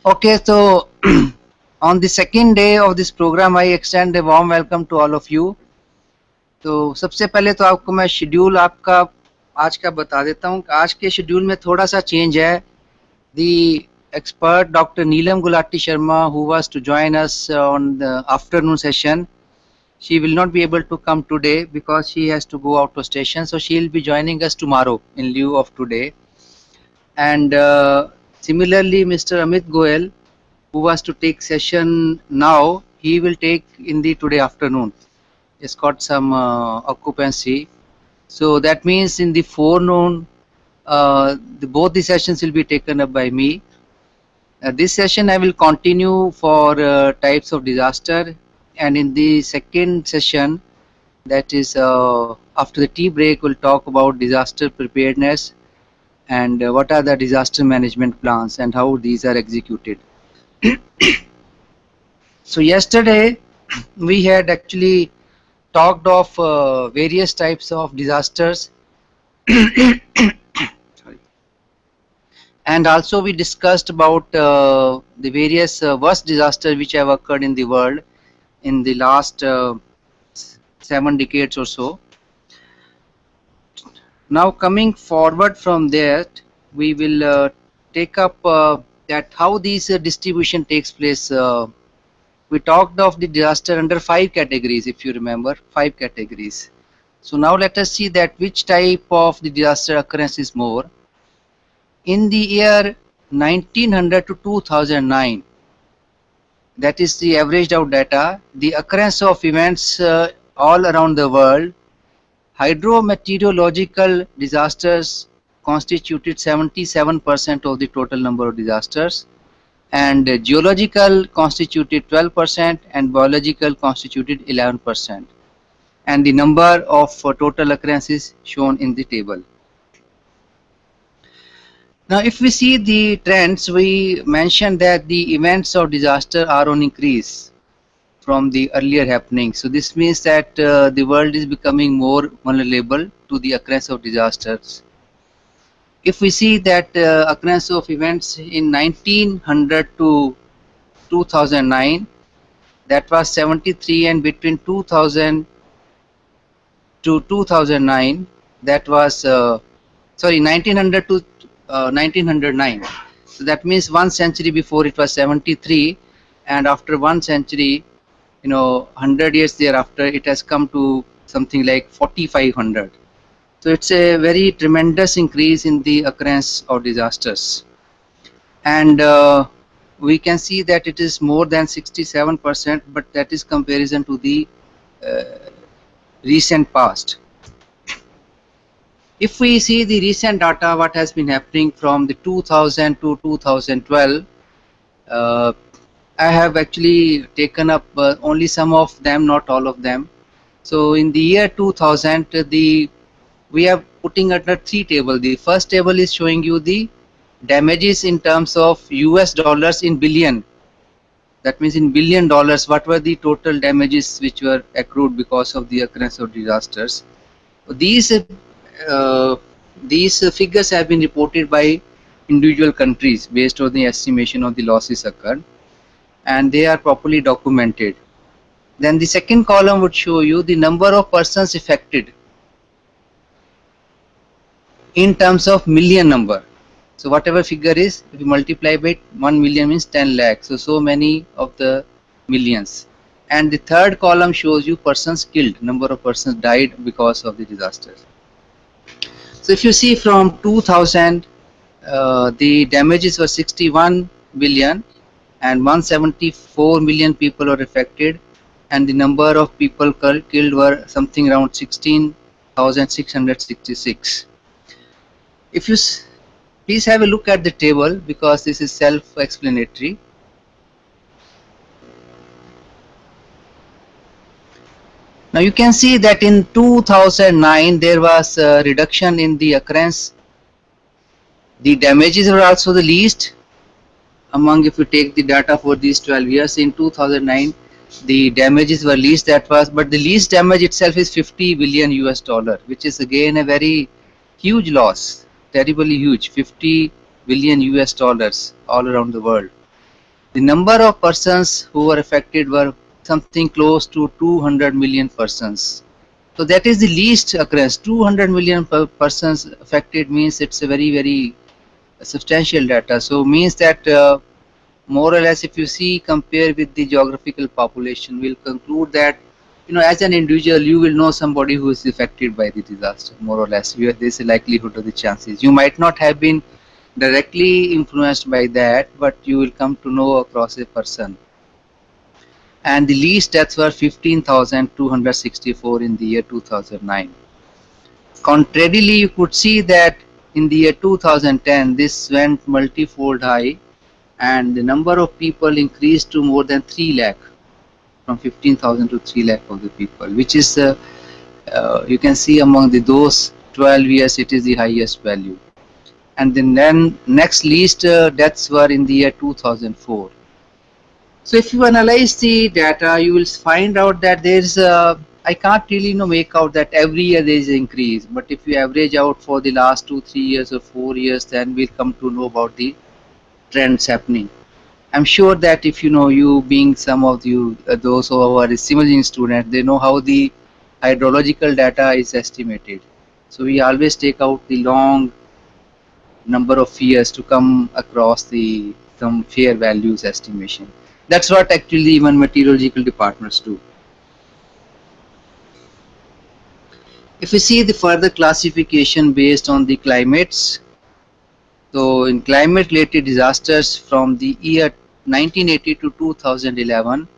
Okay, so on the second day of this program, I extend a warm welcome to all of you. तो सबसे पहले तो आपको मैं शेड्यूल आपका आज का बता देता हूँ। आज के शेड्यूल में थोड़ा सा चेंज है। The expert Dr. Neelam Gulati Sharma, who was to join us on the afternoon session, she will not be able to come today because she has to go out to station. So she will be joining us tomorrow in lieu of today. And similarly, Mr. Amit Goel, who was to take session now, he will take in the today afternoon. It's got some occupancy. So that means in the forenoon, both the sessions will be taken up by me. This session I will continue for types of disaster, and in the second session, that is after the tea break, we'll talk about disaster preparedness and what are the disaster management plans and how these are executed. So yesterday we had actually talked of various types of disasters and also we discussed about the various worst disasters which have occurred in the world in the last 7 decades or so. Now coming forward from that, we will take up that how this distribution takes place. We talked of the disaster under 5 categories, if you remember, 5 categories. So now let us see that which type of the disaster occurrence is more. In the year 1900 to 2009, that is the averaged out data, the occurrence of events all around the world, hydrometeorological disasters constituted 77% of the total number of disasters, and geological constituted 12% and biological constituted 11%, and the number of total occurrences shown in the table. Now if we see the trends, we mentioned that the events of disaster are on increase from the earlier happening. So this means that the world is becoming more vulnerable to the occurrence of disasters. If we see that occurrence of events in 1900 to 2009, that was 73, and between 2000 to 2009, that was 1900 to 1909. So that means 1 century before it was 73, and after 1 century, 100 years thereafter, it has come to something like 4500. So it's a very tremendous increase in the occurrence of disasters, and we can see that it is more than 67%, but that is comparison to the uh, recent past. If we see the recent data, what has been happening from the 2000 to 2012, uh, I have actually taken up only some of them, not all of them. So in the year 2000, we are putting under 3 tables. The first table is showing you the damages in terms of US dollars in billion. That means in $1 billion, what were the total damages which were accrued because of the occurrence of disasters. These uh, these figures have been reported by individual countries based on the estimation of the losses occurred, and they are properly documented. Then the second column would show you the number of persons affected in terms of million number. So whatever figure is, if you multiply by 1 million means 10 lakhs. So many of the millions. And the third column shows you persons killed, number of persons died because of the disasters. So if you see from 2000, the damages were 61 billion and 174 million people were affected, and the number of people killed were something around 16,666. If you please have a look at the table, because this is self-explanatory. Now you can see that in 2009 there was a reduction in the occurrence. The damages were also the least among, if you take the data for these 12 years. In 2009 the damages were least, but the least damage itself is 50 billion US dollar, which is again a very huge loss, terribly huge, 50 billion US dollars all around the world. The number of persons who were affected were something close to 200 million persons. So that is the least occurrence. 200 million persons affected means it's a very substantial data. So means that more or less, if you see, compare with the geographical population, we'll conclude that, as an individual, you will know somebody who is affected by the disaster. More or less, there's a likelihood of the chances. You might not have been directly influenced by that, but you will come to know across a person. And the least deaths were 15,264 in the year 2009. Contrarily, you could see that in the year 2010, this went multifold high, and the number of people increased to more than 3 lakh, from 15,000 to 3 lakh of the people, which is, you can see among those 12 years, it is the highest value. And then next least deaths were in the year 2004. So if you analyze the data, you will find out that there's I can't really make out that every year there is an increase, but if you average out for the last 2-3 years or 4 years, then we'll come to know about the trends happening. I'm sure that if you being some of you, those who are simulation students, they know how the hydrological data is estimated. So we always take out the long number of years to come across some fair values estimation. That's what actually even meteorological departments do. If we see the further classification based on the climates, so in climate related disasters from the year 1980 to 2011,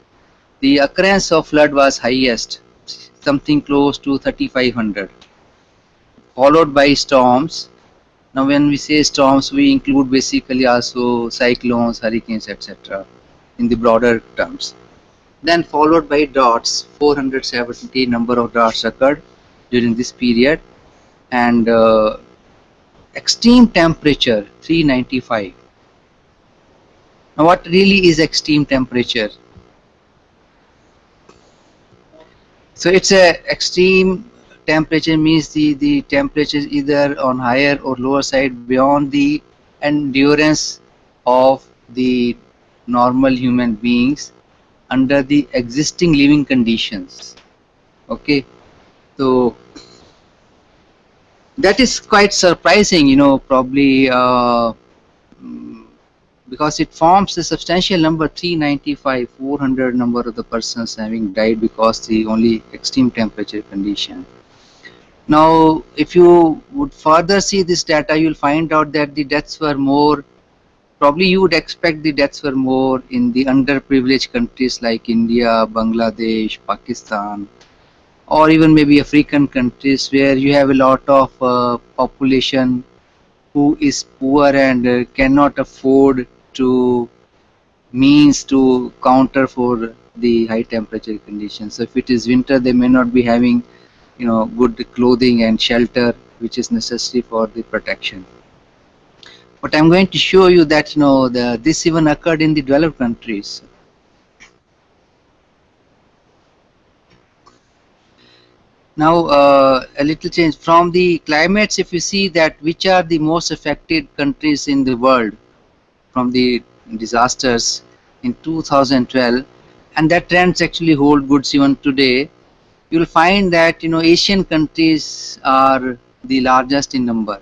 the occurrence of flood was highest, something close to 3,500, followed by storms. Now when we say storms, we include basically also cyclones, hurricanes, etc. in the broader terms. Then followed by droughts, 470 number of droughts occurred during this period, and extreme temperature, 395. Now what really is extreme temperature? So it's a extreme temperature means the temperature is either on higher or lower side beyond the endurance of the normal human beings under the existing living conditions. Okay, so that is quite surprising, probably because it forms a substantial number, 395, 400 number of the persons having died because the only extreme temperature condition. Now, if you would further see this data, you will find out that the deaths were more, probably you would expect the deaths were more in the underprivileged countries like India, Bangladesh, Pakistan, or even maybe African countries where you have a lot of population who is poor and cannot afford to means to counter for the high temperature conditions. So if it is winter, they may not be having good clothing and shelter which is necessary for the protection. But I'm going to show you that this even occurred in the developed countries. Now a little change from the climates. If you see that which are the most affected countries in the world from the disasters in 2012, and that trends actually hold goods even today, you will find that Asian countries are the largest in number,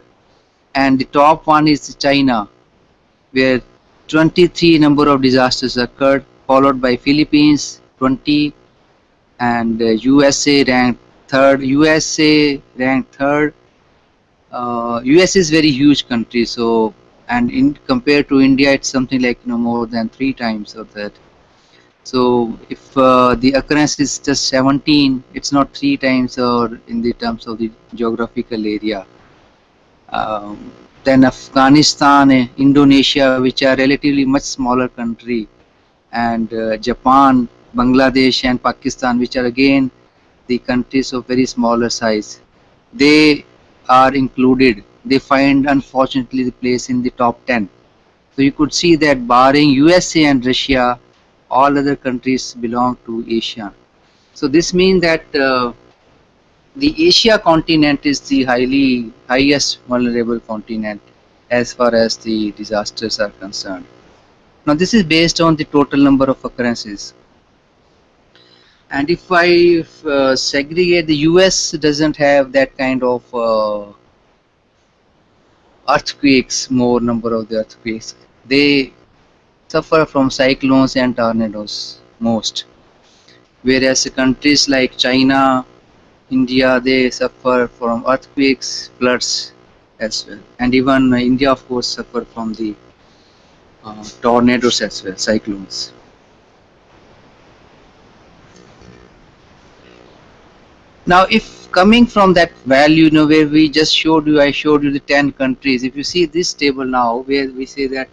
and the top one is China, where 23 number of disasters occurred, followed by Philippines 20, and USA ranked third. US is very huge country, so, and in compared to India, it's something like more than 3 times of that. So if the occurrence is just 17, it's not 3 times or in the terms of the geographical area. Then Afghanistan, Indonesia, which are relatively much smaller country, and Japan, Bangladesh and Pakistan, which are again the countries of very smaller size, they are included. They find unfortunately the place in the top 10. So you could see that barring USA and Russia, all other countries belong to Asia. So this means that the Asia continent is the highest vulnerable continent as far as the disasters are concerned. Now this is based on the total number of occurrences. And if I segregate, the US doesn't have that kind of earthquakes, more number of the earthquakes. They suffer from cyclones and tornadoes most. Whereas countries like China, India, they suffer from earthquakes, floods as well. And even India, of course, suffer from the tornadoes as well, cyclones. Now, if coming from that value, where we just showed you, I showed you the 10 countries. If you see this table now, where we say that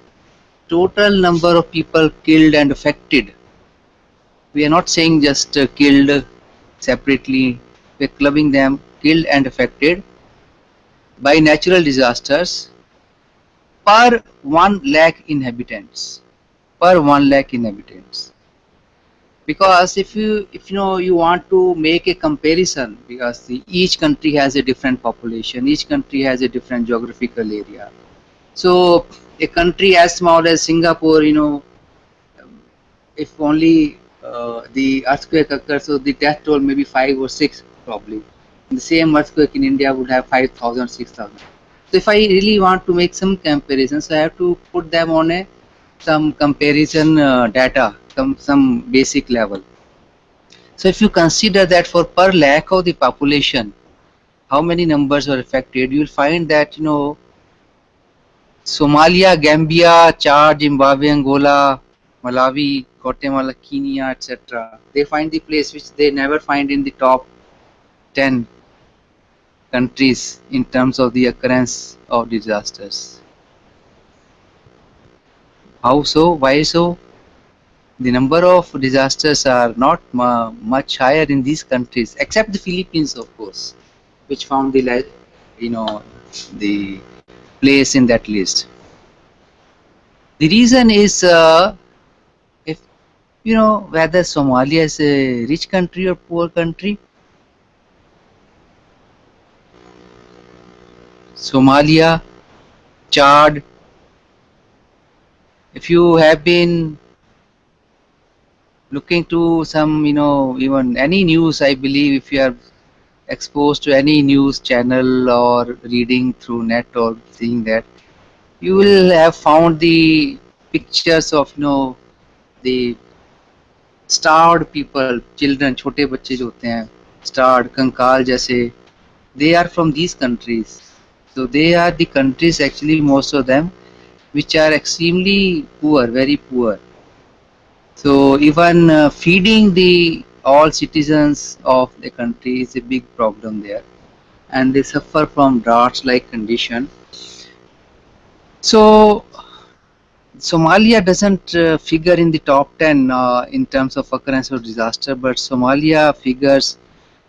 total number of people killed and affected, we are not saying just killed separately, we're clubbing them, killed and affected by natural disasters per 1 lakh inhabitants. Per 1 lakh inhabitants. Because if you want to make a comparison, because each country has a different population, each country has a different geographical area. So a country as small as Singapore, if only the earthquake occurs, so the death toll may be 5 or 6 probably. The same earthquake in India would have 5,000, 6,000. So if I really want to make some comparisons, I have to put them on some comparison data, some basic level. So if you consider that for per lakh of the population, how many numbers were affected, you will find that Somalia, Gambia, Chad, Zimbabwe, Angola, Malawi, Guatemala, Kenya, etc. They find the place which they never find in the top 10 countries in terms of the occurrence of disasters. How so? Why so? The number of disasters are not much higher in these countries, except the Philippines, of course, which found the the place in that list. The reason is if whether Somalia is a rich country or poor country. Somalia, Chad. If you have been looking to some, even any news, I believe if you are exposed to any news channel or reading through net or seeing that, you will have found the pictures of, the starved people, children, छोटे बच्चे जो होते हैं, starved, कंकाल जैसे, they are from these countries. So they are the countries, actually most of them, which are extremely poor, very poor. So even feeding the all citizens of the country is a big problem there, and they suffer from drought-like condition. So Somalia doesn't figure in the top 10 in terms of occurrence of disaster, but Somalia figures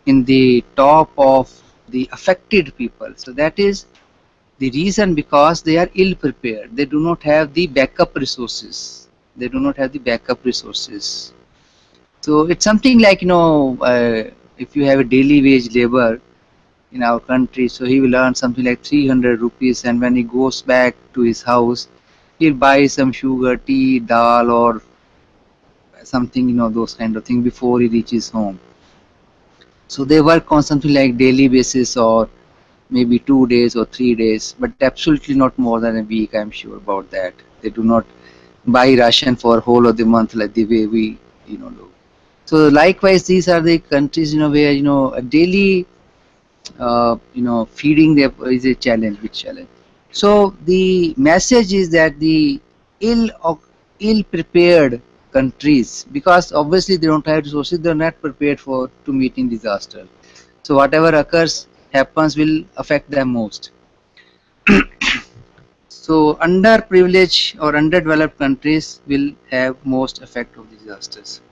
in the top of the affected people. So that is the reason, because they are ill prepared. They do not have the backup resources. They do not have the backup resources. So it's something like, if you have a daily wage labor in our country, so he will earn something like 300 rupees, and when he goes back to his house, he'll buy some sugar, tea, dal, or something, those kind of things before he reaches home. So they work on something like daily basis, or maybe 2 days or 3 days, but absolutely not more than a week. I'm sure about that. They do not buy ration for whole of the month like the way we do. So likewise, these are the countries where a daily feeding them is a challenge, big challenge. So the message is that the ill prepared countries, because obviously they don't have resources, they're not prepared to meeting disaster. So whatever happens will affect them most. So underprivileged or underdeveloped countries will have most effect of disasters.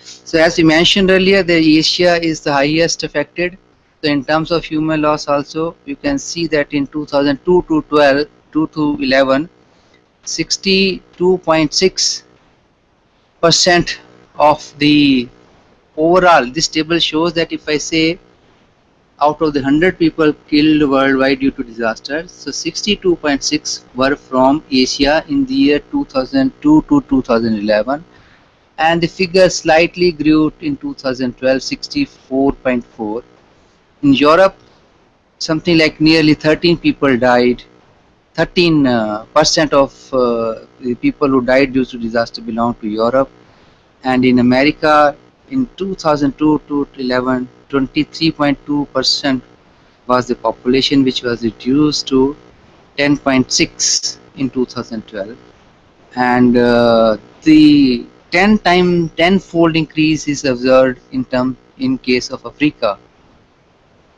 So as we mentioned earlier, the Asia is the highest affected. So in terms of human loss also, you can see that in 2002 to 12, 2 to 11, 62.6% of the overall, this table shows that if I say out of the 100 people killed worldwide due to disasters, so 62.6 were from Asia in the year 2002 to 2011, and the figure slightly grew in 2012, 64.4. In Europe, something like nearly 13 people died. 13% of the people who died due to disaster belong to Europe, and in America, in 2002 to 11, 23.2% was the population, which was reduced to 10.6 in 2012, and the 10-fold increase is observed in case of Africa.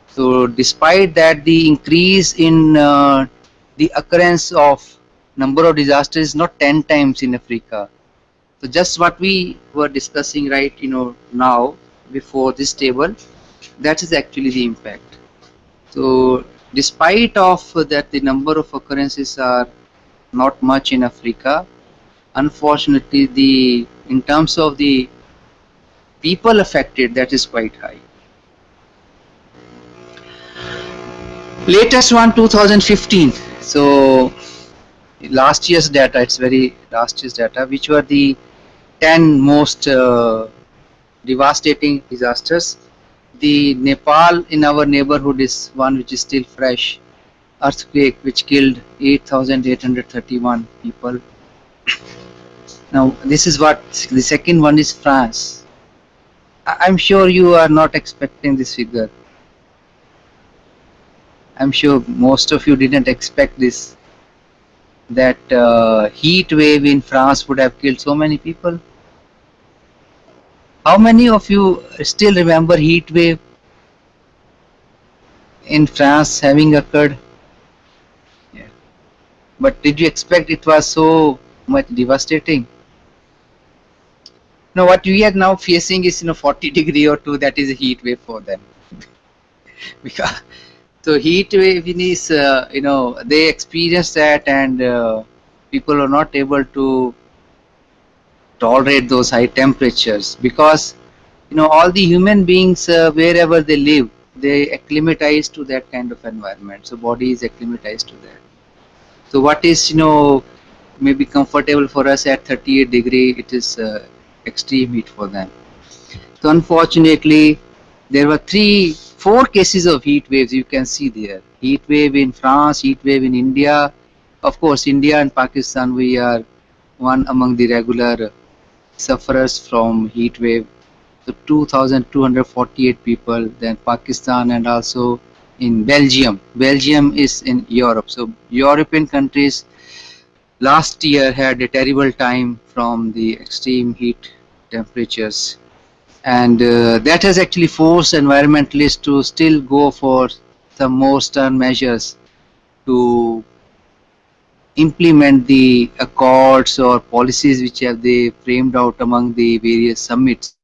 So despite that, the increase in the occurrence of number of disasters is not 10 times in Africa. So just what we were discussing right now before this table, that is actually the impact. So despite of that the number of occurrences are not much in Africa, unfortunately the in terms of the people affected, that is quite high. Latest one, 2015. So last year's data, it's very last year's data, which were the 10 most devastating disasters. The Nepal in our neighborhood is one which is still fresh. Earthquake which killed 8,831 people. Now this is what the second one is, France. I'm sure you are not expecting this figure. I'm sure most of you didn't expect this, that heat wave in France would have killed so many people. How many of you still remember heat wave in France having occurred? Yeah. But did you expect it was so much devastating? Now what we are now facing is 40 degree or 2, that is a heat wave for them. Because so heat wave is they experience that, and people are not able to tolerate those high temperatures, because all the human beings wherever they live, they acclimatize to that kind of environment. So body is acclimatized to that. So what is maybe comfortable for us at 38 degree, it is extreme heat for them. So unfortunately there were 4 cases of heat waves. You can see there, heat wave in France, heat wave in India. Of course India and Pakistan, we are one among the regular sufferers from heat wave. So 2,248 people. Then Pakistan, and also in Belgium. Belgium is in Europe. So European countries last year had a terrible time from the extreme heat temperatures, and that has actually forced environmentalists to still go for some more stern measures to implement the accords or policies which have they framed out among the various summits.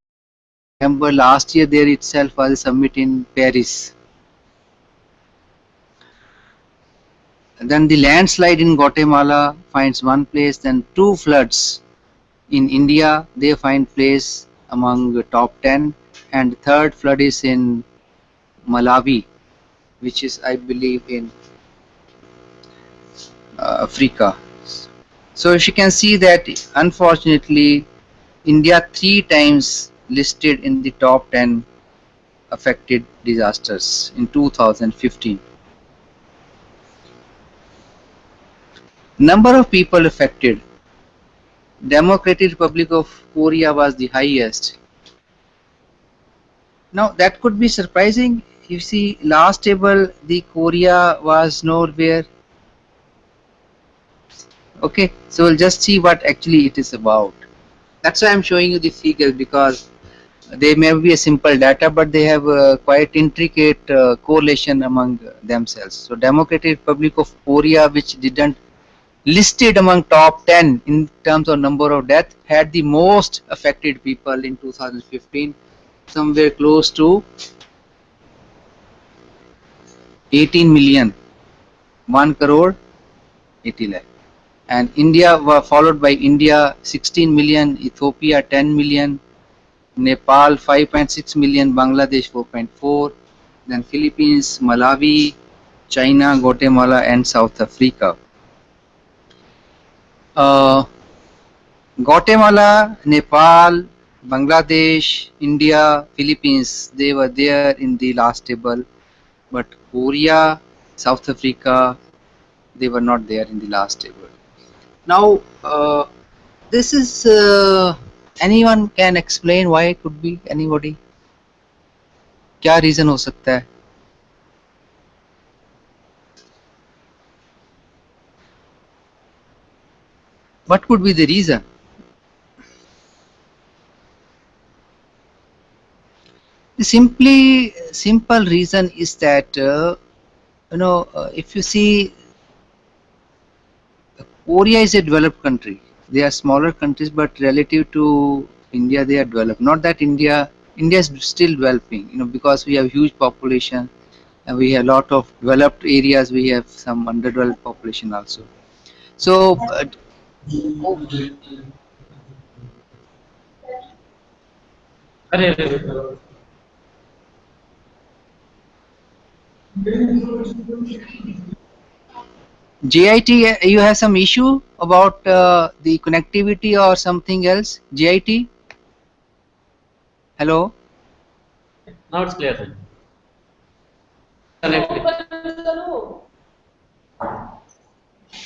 Remember last year there itself was a summit in Paris. And then the landslide in Guatemala finds one place, then 2 floods in India, they find place among the top 10, and third flood is in Malawi, which is I believe in Africa. So if you can see that unfortunately India 3 times listed in the top 10 affected disasters in 2015. Number of people affected, Democratic Republic of Korea was the highest. Now that could be surprising. You see last table, the Korea was nowhere. Okay, so we'll just see what actually it is about. That's why I'm showing you the figures, because they may be a simple data, but they have quite intricate correlation among themselves. So Democratic Republic of Korea, which didn't listed among top 10 in terms of number of deaths, had the most affected people in 2015, somewhere close to 18 million, 1 crore 80 lakh. And India were followed by India 16 million, Ethiopia 10 million, Nepal 5.6 million, Bangladesh 4.4, then Philippines, Malawi, China, Guatemala, and South Africa. Guatemala, Nepal, Bangladesh, India, Philippines, they were there in the last table, but Korea, South Africa, they were not there in the last table. Now, this is anyone can explain why it could be? Anybody? क्या reason हो सकता है? What could be the reason? The simple reason is that if you see, Korea is a developed country. They are smaller countries, but relative to India, they are developed. Not that India is still developing. Because we have huge population and we have a lot of developed areas. We have some underdeveloped population also. So, अरे JIT, you have some issue about the connectivity or something else? JIT? Hello? now it's clear then. Connect.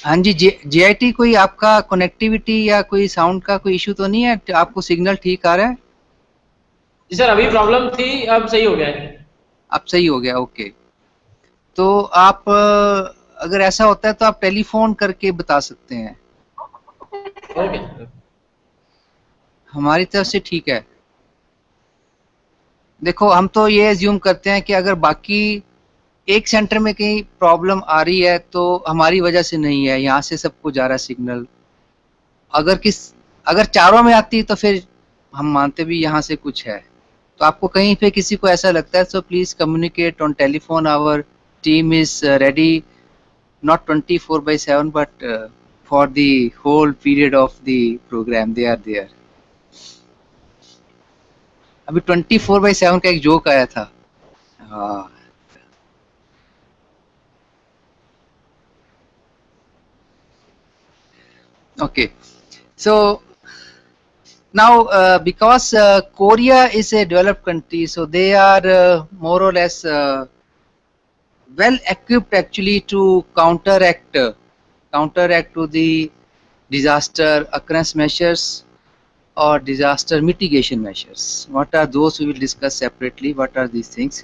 हाँ जी, JIT कोई आपका connectivity या कोई sound का कोई issue तो नहीं है? आपको सिग्नल ठीक आ रहा है? जी सर, अभी प्रॉब्लम थी, अब सही हो गया है। अब सही हो गया, ओके। तो आप अगर ऐसा होता है तो आप टेलीफोन करके बता सकते हैं। ओके, हमारी तरफ से ठीक है। देखो, हम तो ये एज्यूम करते हैं कि अगर बाकी एक सेंटर में कहीं प्रॉब्लम आ रही है तो हमारी वजह से नहीं है, यहाँ से सबको जा रहा है सिग्नल। अगर चारों में आती तो फिर हम मानते भी यहाँ से कुछ है। तो आपको कहीं पे किसी को ऐसा लगता है, so please communicate on telephone. Our team is ready, not 24/7 but for the whole period of the program they are there. अभी 24/7 का एक जोक आया था। हाँ, okay. So now because Korea is a developed country, so they are more or less well equipped actually to counteract to the disaster occurrence measures or disaster mitigation measures. What are those? We will discuss separately. What are these things?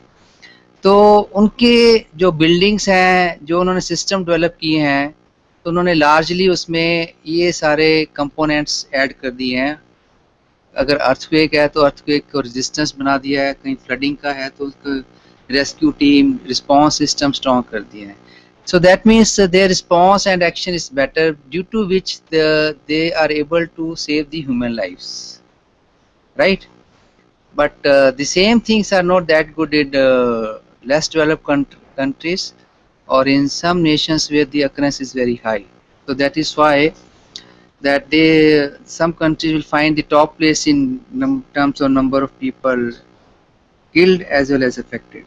तो उनके जो buildings हैं, जो उन्होंने system develop किए हैं, तो उन्होंने लार्जली उसमें ये सारे कंपोनेंट्स ऐड कर दिए हैं। अगर अर्थक्वेक है तो अर्थक्वेक को रेजिस्टेंस बना दिया है, कहीं फ्लडिंग का है तो उसको rescue team response system strong कर दिए हैं। So that means their response and action is better, due to which they are able to save the human lives, right? But the same things are not that good in less developed countries or in some nations where the occurrence is very high. So that is why that some countries will find the top place in terms of number of people killed as well as affected.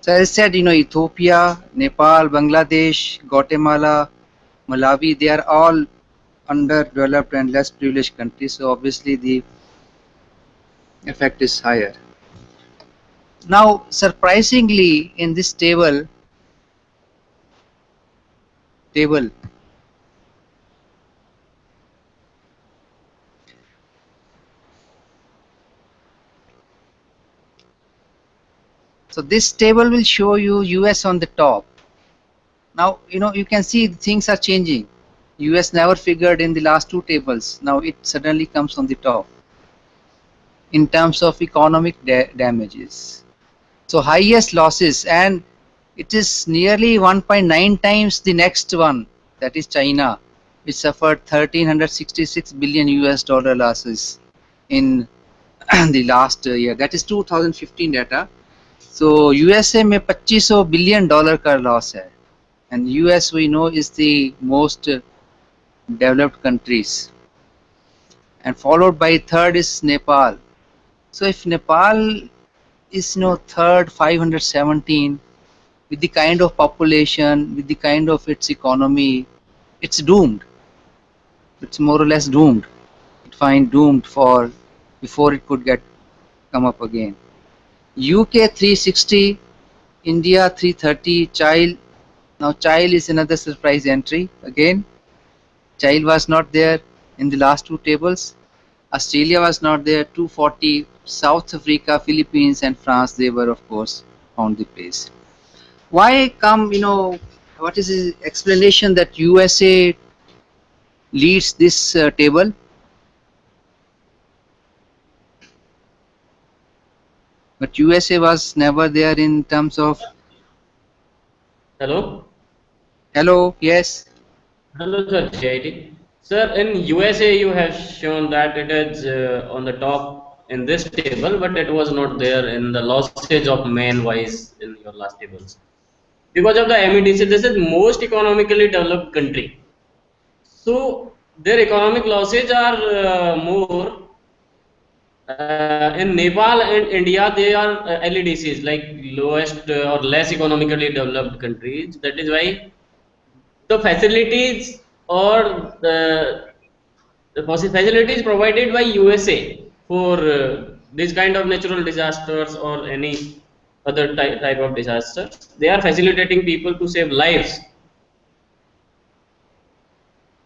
So as I said, Ethiopia, Nepal, Bangladesh, Guatemala, Malawi, they are all underdeveloped and less privileged countries. So obviously the effect is higher. Now, surprisingly, in this table, so this table will show you US on the top. Now, you can see things are changing. US never figured in the last two tables. Now it suddenly comes on the top in terms of economic damages. So highest losses, and it is nearly 1.9 times the next one, that is China, which suffered 1366 billion US dollar losses in the last year. That is 2015 data. So USA में 2500 billion dollar का loss है, and US we know is the most developed countries, and followed by third is Nepal. So if Nepal is third 517 with the kind of population, with the kind of its economy. It's doomed. It's more or less doomed. It find doomed for before it could get come up again. UK 360, India 330, Child. Now Child is another surprise entry again. Child was not there in the last two tables. Australia was not there, 240. South Africa, Philippines and France, they were of course on the place. Why come, what is the explanation that USA leads this table? But USA was never there in terms of. Hello? Hello, yes. Hello, sir, JIT. Sir, in USA, you have shown that it is on the top in this table, but it was not there in the losses of man wise in your last tables. Because of the MEDC, this is most economically developed country. So their economic losses are more. In Nepal and India, they are LEDCs, like lowest or less economically developed countries. That is why the facilities or the facilities provided by USA for this kind of natural disasters or any other type of disasters, they are facilitating people to save lives.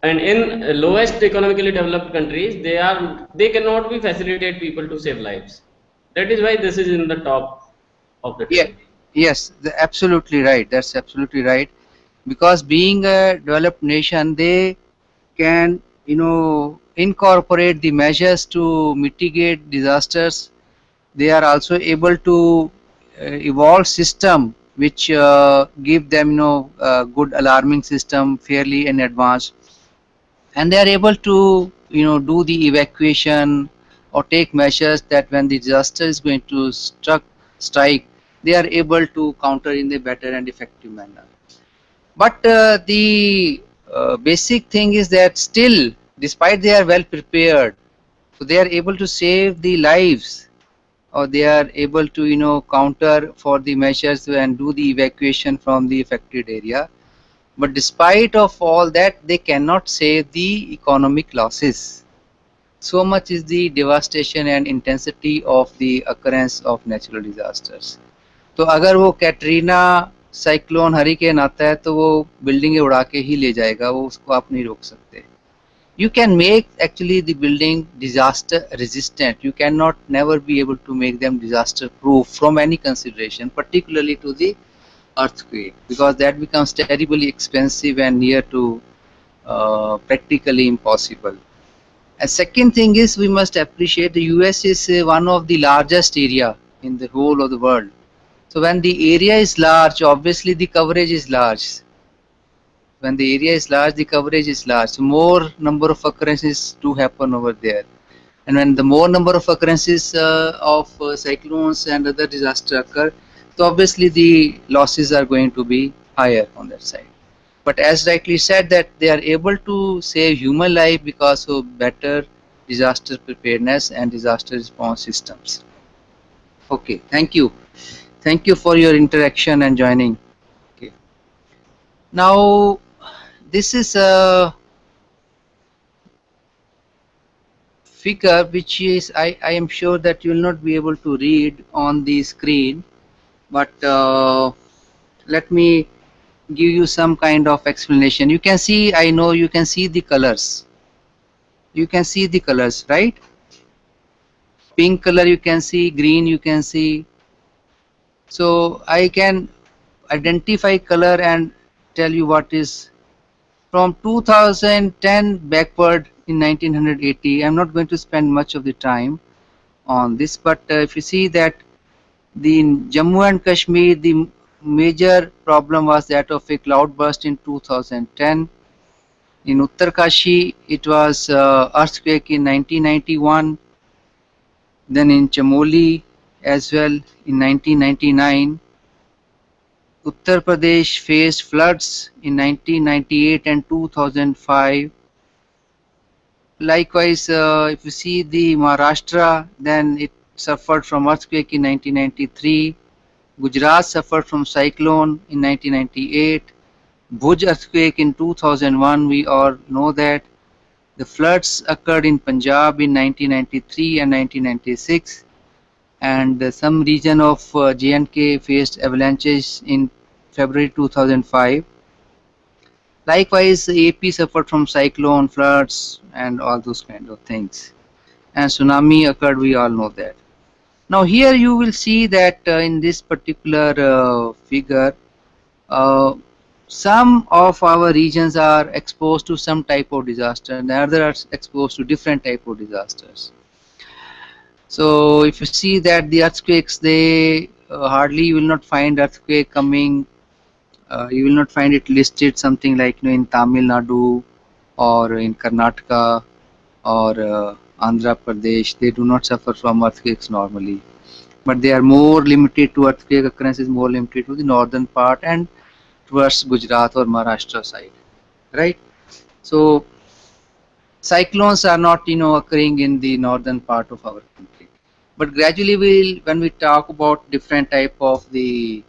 And in lowest economically developed countries, they cannot be facilitate people to save lives. That is why this is in the top of the Yeah, table. yes, absolutely right. That's absolutely right. Because being a developed nation, they can, incorporate the measures to mitigate disasters. They are also able to evolve system which give them, good alarming system fairly in advance, and they are able to, do the evacuation or take measures that when the disaster is going to strike, they are able to counter in a better and effective manner. But the basic thing is that still, despite they are well prepared, so they are able to save the lives, or they are able to, counter for the measures and do the evacuation from the affected area. But despite of all that, they cannot save the economic losses. So much is the devastation and intensity of the occurrence of natural disasters. तो अगर वो Katrina cyclone hurricane आता है तो वो बिल्डिंगें उड़ा के ही ले जाएगा, वो उसको आप नहीं रोक सकते. You can make actually the building disaster resistant. You cannot never be able to make them disaster proof from any consideration, particularly to the earthquake, because that becomes terribly expensive and near to practically impossible. And second thing is, we must appreciate the US is one of the largest area in the whole of the world. So when the area is large, obviously the coverage is large. When the area is large, the coverage is large. So more number of occurrences do happen over there. And when the more number of occurrences of cyclones and other disaster occur, so obviously the losses are going to be higher on that side. But as rightly said, that they are able to save human life because of better disaster preparedness and disaster response systems. Okay, thank you. Thank you for your interaction and joining. Okay. Now, this is a figure which is, I am sure that you will not be able to read on the screen, but let me give you some kind of explanation. You can see, I know you can see the colors. You can see the colors, right? Pink color you can see, green you can see. So I can identify color and tell you what is from 2010 backward in 1980. I'm not going to spend much of the time on this, but if you see that the Jammu and Kashmir, the major problem was that of a cloud burst in 2010. In Uttarkashi, it was earthquake in 1991. Then in Chamoli as well in 1999. Uttar Pradesh faced floods in 1998 and 2005. Likewise, if you see the Maharashtra, then it suffered from earthquake in 1993. Gujarat suffered from cyclone in 1998. Bhuj earthquake in 2001, we all know that. The floods occurred in Punjab in 1993 and 1996, and some region of J&K faced avalanches in February 2005. Likewise, AP suffered from cyclone, floods, and all those kind of things. And tsunami occurred, we all know that. Now here you will see that in this particular figure, uh, some of our regions are exposed to some type of disaster and others are exposed to different type of disasters. So if you see that the earthquakes, they hardly, you will not find earthquake coming, you will not find it listed something like, in Tamil Nadu or in Karnataka or Andhra Pradesh. They do not suffer from earthquakes normally, but they are more limited to earthquake occurrences, more limited to the northern part and towards Gujarat or Maharashtra side, right? So cyclones are not, occurring in the northern part of our country, but gradually when we talk about different type of the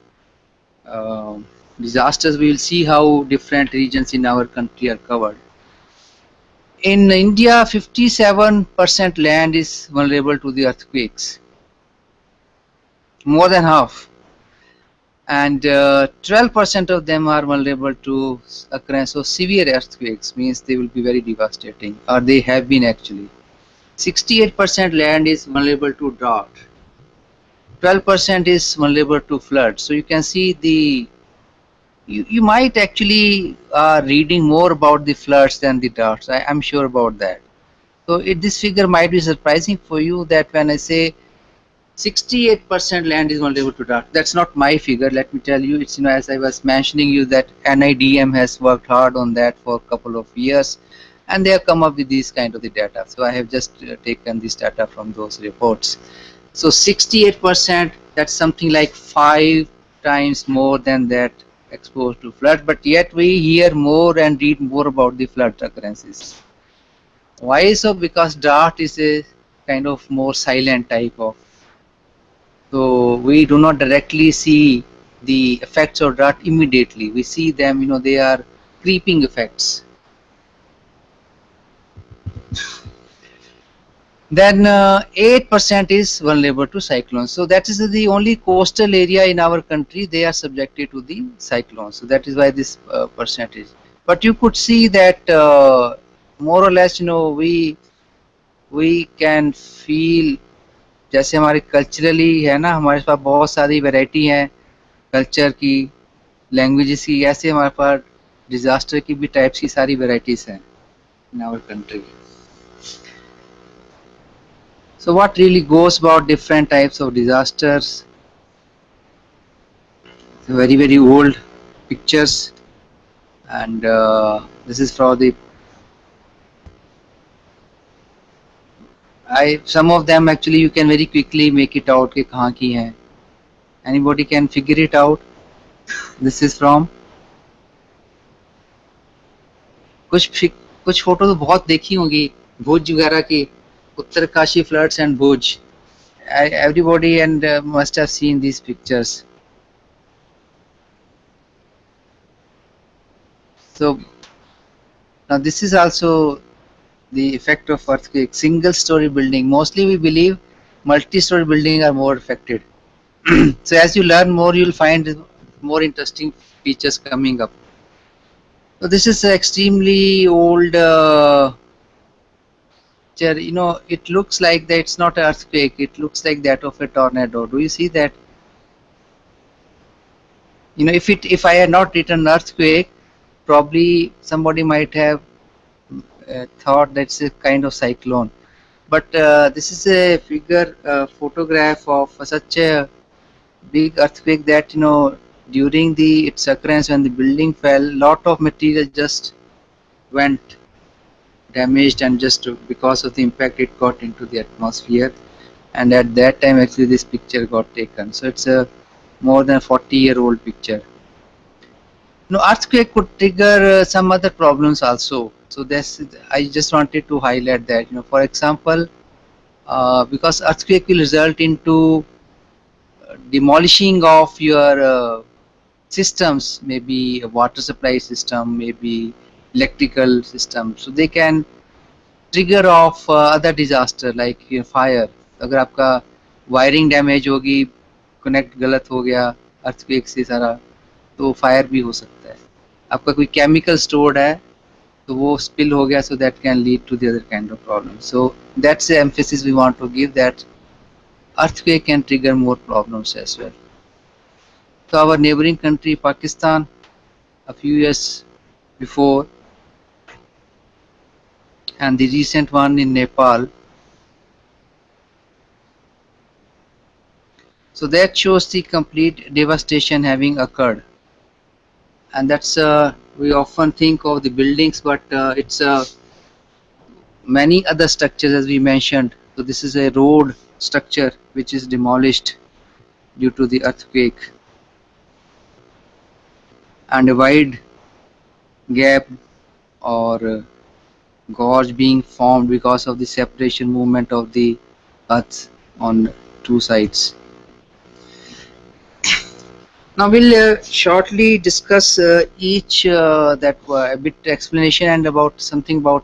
uh, disasters, we will see how different regions in our country are covered. In India, 57% land is vulnerable to the earthquakes, more than half, and 12% of them are vulnerable to occurrence of severe earthquakes, means they will be very devastating, or they have been actually. 68% land is vulnerable to drought, 12% is vulnerable to flood. So you can see you might actually reading more about the floods than the droughts. I'm sure about that. So this figure might be surprising for you, that when I say 68% land is vulnerable to drought, that's not my figure. Let me tell you, it's, as I was mentioning you, that NIDM has worked hard on that for a couple of years, and they have come up with these kind of the data. So I have just taken this data from those reports. So 68%, that's something like 5 times more than that exposed to flood, but yet we hear more and read more about the flood occurrences. Why so? Because drought is a kind of more silent type of, so we do not directly see the effects of drought immediately. We see them, they are creeping effects. Then 8% is vulnerable to cyclones. So that is the only coastal area in our country, they are subjected to the cyclones. So that is why this percentage. But you could see that more or less, we can feel, जैसे हमारे culturally है ना, हमारे पास बहुत सारी variety हैं culture की, languages की, ऐसे हमारे पास डिजास्टर की भी टाइप्स की सारी वैरायटीज हैं in our country. So what really goes about different types of disasters? Very, very old pictures, and this is for the, some of them actually you can very quickly make it out कि कहाँ की हैं. Anybody can figure it out? This is from, कुछ photo तो बहुत देखी होंगी भुज वगैरह की, Uttarkashi floods and Bhuj. Everybody and must have seen these pictures. So now this is also the effect of earthquake. Single story building, mostly we believe multi-story building are more affected. So as you learn more, you'll find more interesting features coming up. So this is an extremely old picture. It looks like that it's not an earthquake, it looks like that of a tornado. Do you see that? If I had not written earthquake, probably somebody might have thought that's a kind of cyclone. But this is a figure, photograph of such a big earthquake that, during its occurrence, when the building fell, lot of material just went damaged, and just because of the impact it got into the atmosphere, and at that time actually this picture got taken. So it's a more than 40-year-old picture. Earthquake could trigger some other problems also. So I just wanted to highlight that. For example, because earthquake will result into demolishing of your systems, maybe a water supply system, maybe electrical system. So they can trigger off other disaster like fire. अगर आपका wiring damage होगी, connect गलत हो गया earthquake से सारा, तो fire भी हो सकता है. आपका कोई केमिकल स्टोर्ड है तो वो स्पिल हो गया, so that can lead to the other kind of problem. So that's the emphasis we want to give, that earthquake can trigger more problems as well. So our neighboring country Pakistan, a few years before, and the recent one in Nepal, so that shows the complete devastation having occurred. And that's we often think of the buildings, but it's many other structures as we mentioned. So this is a road structure which is demolished due to the earthquake, and a wide gap or gorge being formed because of the separation movement of the earth on two sides. Now we'll shortly discuss each that a bit explanation and about something about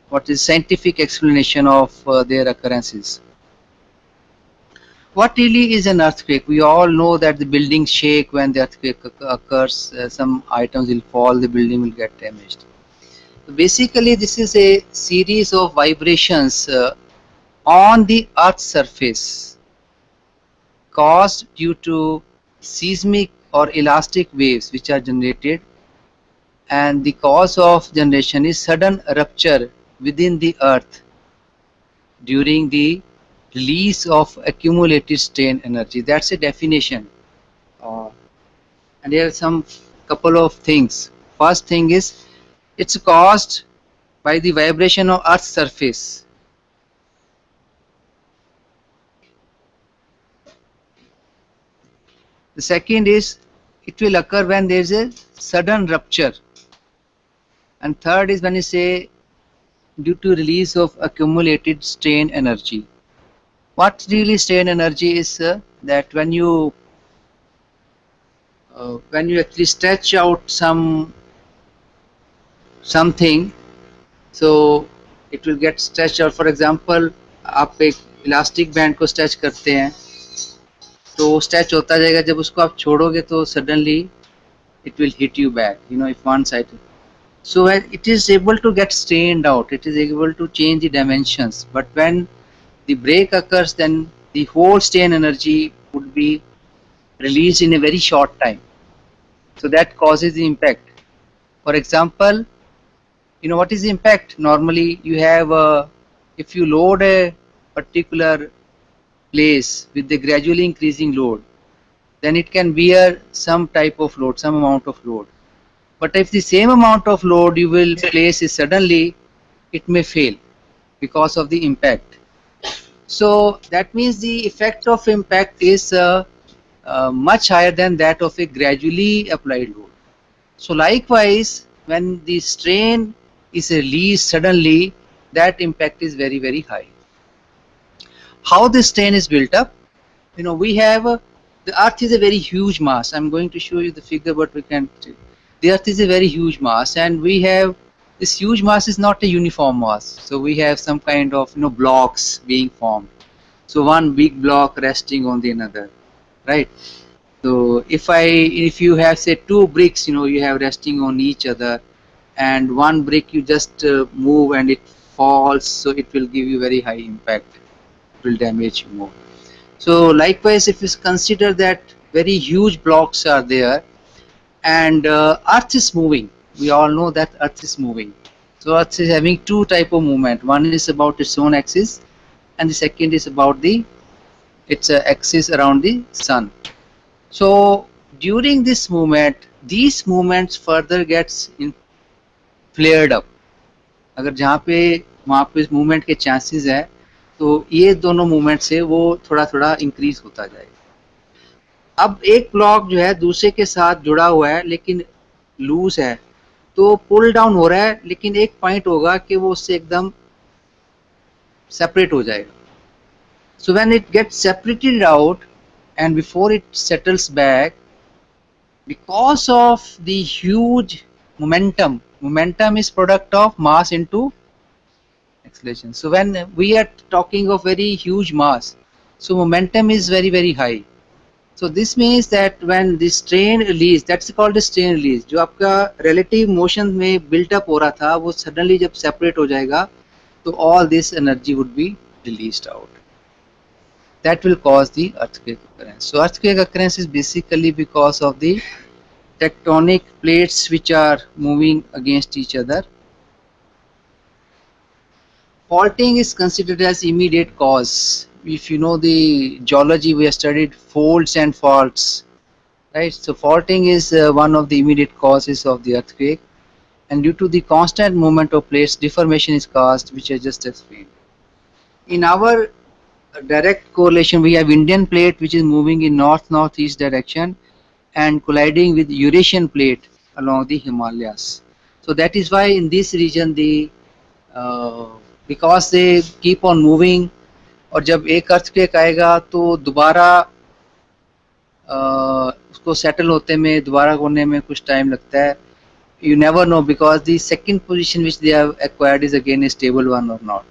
what is scientific explanation of their occurrences. What really is an earthquake? We all know that the buildings shake when the earthquake occurs. Some items will fall, the building will get damaged. So basically, this is a series of vibrations on the Earth's surface caused due to seismic or elastic waves which are generated, and the cause of generation is sudden rupture within the Earth during the release of accumulated strain energy. That's a definition. And here are some couple of things. First thing is, it's caused by the vibration of Earth's surface. The second is, it will occur when there is a sudden rupture. And third is when you say due to release of accumulated strain energy. What really strain energy is that when you actually stretch out something, so it will get stretched out. For example, आप एक elastic band को stretch करते हैं तो वो stretch होता जाएगा, जब उसको आप छोड़ोगे तो suddenly it will hit you back, if one side. So when it is able to get strained out, it is able to change the dimensions, but when the break occurs, then the whole strain energy would be released in a very short time. So that causes the impact. For example, what is the impact? Normally you have if you load a particular place with the gradually increasing load, then it can bear some type of load, some amount of load. But if the same amount of load you will place is suddenly, it may fail because of the impact. So that means the effect of impact is much higher than that of a gradually applied load. So likewise, when the strain is released suddenly, that impact is very, very high. How the strain is built up? We have the Earth is a very huge mass. I'm going to show you the figure, but we can. The Earth is a very huge mass, and we have this huge mass is not a uniform mass. So we have some kind of blocks being formed. So one big block resting on the another, right? So if you have say two bricks, you have resting on each other, and one brick you just move and it falls, so it will give you very high impact. It will damage you more. So likewise, if you consider that very huge blocks are there, and Earth is moving, we all know that Earth is moving. So Earth is having two type of movement. One is about its own axis, and the second is about its axis around the sun. So during this movement, these movements further gets flared up. अगर जहाँ पे वहाँ पे इस movement के chances है, तो ये दोनों मूवमेंट से वो थोड़ा थोड़ा इंक्रीज होता जाएगा. अब एक ब्लॉक जो है दूसरे के साथ जुड़ा हुआ है लेकिन लूज है, तो पुल डाउन हो रहा है, लेकिन एक पॉइंट होगा कि वो उससे एकदम सेपरेट हो जाएगा. So when it gets separated out and before it settles back, because of the huge momentum is product of mass into acceleration. So when we are talking of very huge mass, so momentum is very very high. So this means that when the strain release, that's called the strain release, जो आपका relative motion में built up हो रहा था, वो suddenly जब separate हो जाएगा, तो all this energy would be released out. That will cause the earthquake occurrence. So earthquake occurrence is basically because of the tectonic plates which are moving against each other. Faulting is considered as immediate cause. If you know the geology, we have studied folds and faults, right? So faulting is one of the immediate causes of the earthquake, and due to the constant movement of plates, deformation is caused, which I just explained. In our direct correlation, we have Indian plate which is moving in north-northeast direction and colliding with Eurasian plate along the Himalayas. So that is why in this region the because they keep on moving, और जब एक earthquake आएगा तो दोबारा उसको settle होते में, दोबारा होने में कुछ टाइम लगता है. You never know because the second position which they have acquired is again a stable one or not.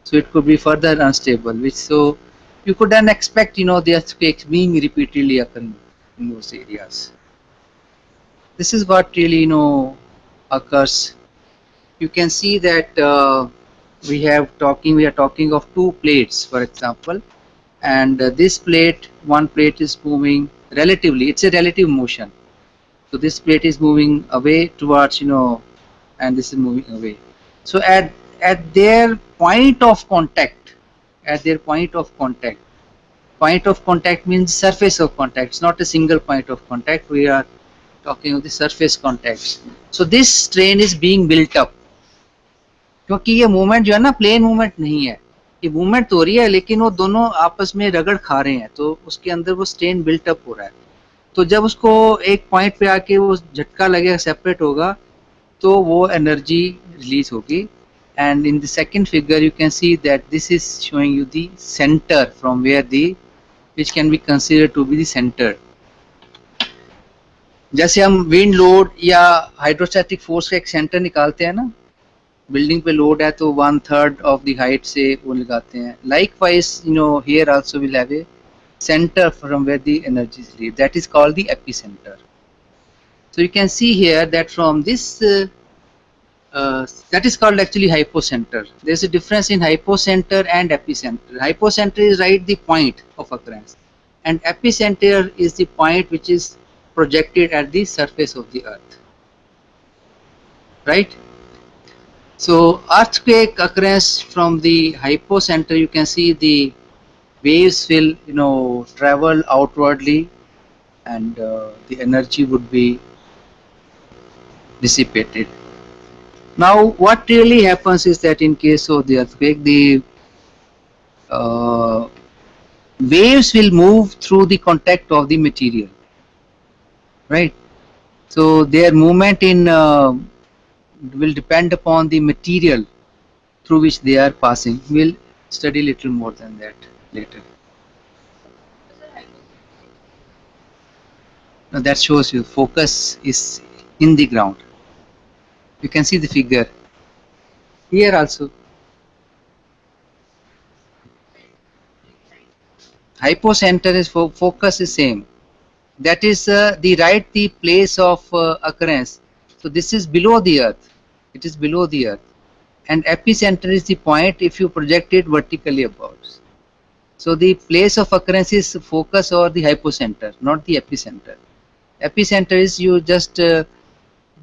So it could be further unstable, which so you could then expect the earthquakes being repeatedly occurring in those areas. This is what really occurs. You can see that we are talking of two plates, for example, and this plate, one plate is moving relatively, it's a relative motion. So this plate is moving away towards and this is moving away. So at their point of contact, point of contact means surface of contact. It's not a single point of contact. We are talking of the surface contacts. So this strain is being built up. क्योंकि ये movement जो है ना plane movement नहीं है, ये movement तो हो रही है लेकिन वो दोनों आपस में रगड़ खा रहे हैं, तो उसके अंदर वो स्ट्रेन बिल्ट अप हो रहा है. तो जब उसको एक पॉइंट पे आके वो झटका लगेगा, सेपरेट होगा, तो वो एनर्जी रिलीज होगी. And in the second figure you can see that this is showing you the centre from where the which can be considered to be the centre. जैसे हम विंड लोड या hydrostatic force का एक centre निकालते हैं ना, building पे load है तो 1/3 ऑफ द हाइट से वो लगाते हैं. Likewise here also will have a center from where the energy is released, that is called the epicenter. So you can see here that from this that is called actually hypocenter. There is a difference in hypocenter and epicenter. Hypocenter is right the point of occurrence, and epicenter is the point which is projected at the surface of the earth, right? So earthquake occurrence from the hypocenter, you can see the waves will travel outwardly and the energy would be dissipated. Now what really happens is that in case of the earthquake, the waves will move through the contact of the material, right? So their movement in will depend upon the material through which they are passing. We'll study little more than that later. Now that shows you focus is in the ground. You can see the figure here also. Hypocenter is focus is same. That is the place of occurrence. So this is below the earth. It is below the earth, and epicenter is the point if you project it vertically above. So the place of occurrence is focus or the hypocenter, not the epicenter. Epicenter is you just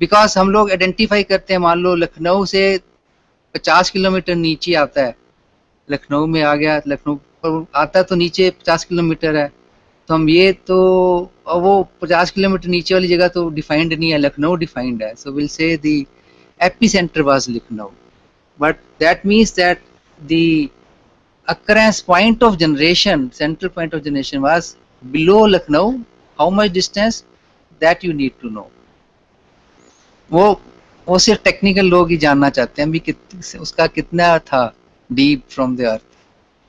because हम लोग identify करते हैं, मान लो लखनऊ से 50 kilometre नीचे आता है, लखनऊ में आ गया, लखनऊ पर आता तो नीचे 50 किलोमीटर है, तो हम ये तो वो 50 किलोमीटर नीचे वाली जगह तो डिफाइंड नहीं है, लखनऊ डिफाइंड है. So will say the epicenter was Lucknow, but that means that the occurrence point of generation, central point of generation was below Lucknow. How much distance, that you need to know. वो सिर्फ technical लोग ही जानना चाहते हैं भी उसका कितना था deep from the earth.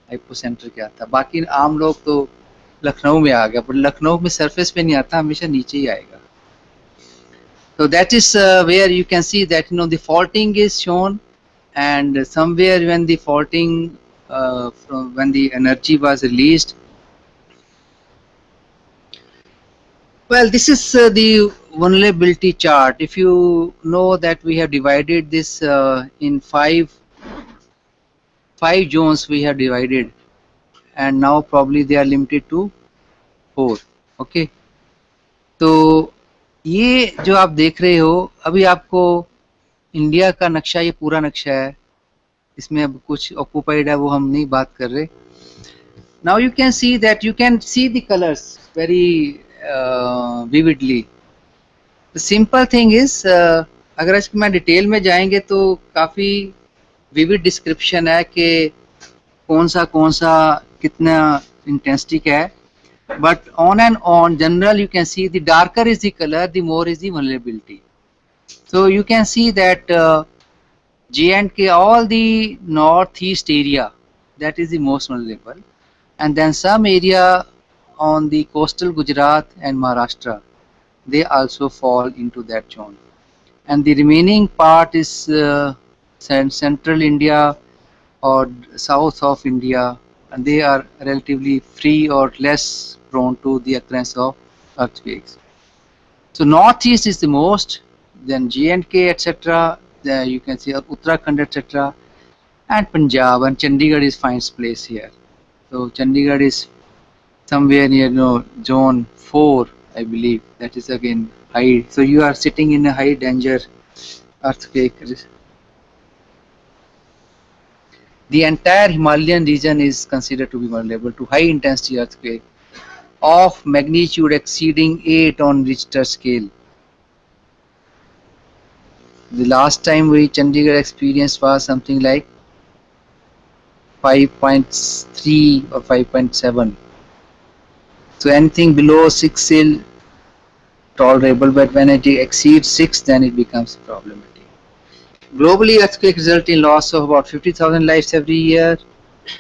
Hypocentre क्या था। बाकी आम लोग तो लखनऊ में आ गया, पर लखनऊ में सरफेस पे नहीं आता, हमेशा नीचे ही आएगा। So that is where you can see that the faulting is shown, and somewhere when the faulting when the energy was released. Well, this is the vulnerability chart. If you know that we have divided this in five zones we have divided, and now probably they are limited to 4. Okay, तो ये जो आप देख रहे हो अभी आपको India का नक्शा, ये पूरा नक्शा है, इसमें अब कुछ ऑक्युपाइड है वो हम नहीं बात कर रहे। Now you can see that you can see the colours very vividly. The simple thing is अगर इसमें मैं डिटेल में जाएंगे तो काफ़ी विविड डिस्क्रिप्शन है कि कौन सा कितना इंटेंसिटी का है। But on general you can see the darker is the color, the more is the vulnerability. So you can see that J&K, all the northeast area, that is the most vulnerable, and then some area on the coastal Gujarat and Maharashtra, they also fall into that zone, and the remaining part is central India or south of India, and they are relatively free or less prone to the occurrence of earthquakes. So northeast is the most, then J&K etc. Then you can see Uttarakhand etc. and Punjab, and Chandigarh is finest place here. So Chandigarh is somewhere near zone 4, I believe. That is again high. So you are sitting in a high danger earthquake. The entire Himalayan region is considered to be vulnerable to high intensity earthquake of magnitude exceeding 8 on Richter scale. The last time we Chandigarh experienced was something like 5.3 or 5.7. So anything below 6 is tolerable, but when it exceeds 6, then it becomes problematic. Globally, earthquakes result in loss of about 50,000 lives every year,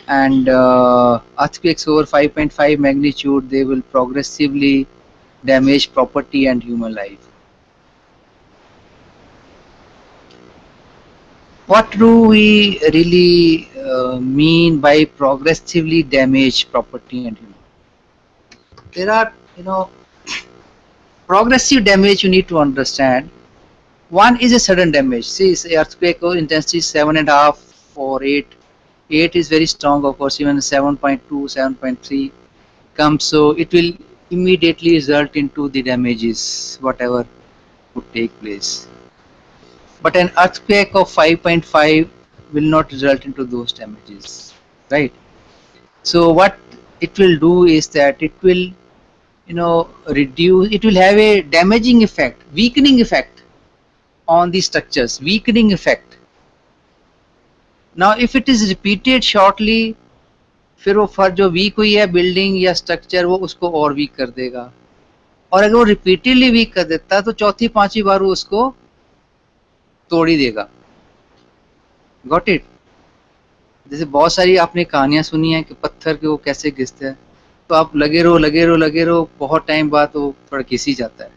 and earthquakes over 5.5 magnitude, they will progressively damage property and human life. What do we really mean by progressively damage property and human life? There are, progressive damage you need to understand. One is a sudden damage. See, earthquake intensity 7.5 or 8. 8 is very strong, of course, even 7.2, 7.3 comes, so it will immediately result into the damages, whatever would take place. But an earthquake of 5.5 will not result into those damages, right? So what it will do is that it will, reduce, it will have a damaging effect, weakening effect on the structures, weakening effect. Now if it is repeated shortly, फिर वो फर जो week हुई है building या structure वो उसको और week कर देगा, और अगर वो रिपीटेडली वीक कर देता है तो चौथी पांचवी बार वो उसको तोड़ ही देगा। Got it? जैसे बहुत सारी आपने कहानियां सुनी है कि पत्थर के वो कैसे घिसते हैं, तो आप लगे रहो, बहुत टाइम बाद वो थोड़ा घिस ही जाता है,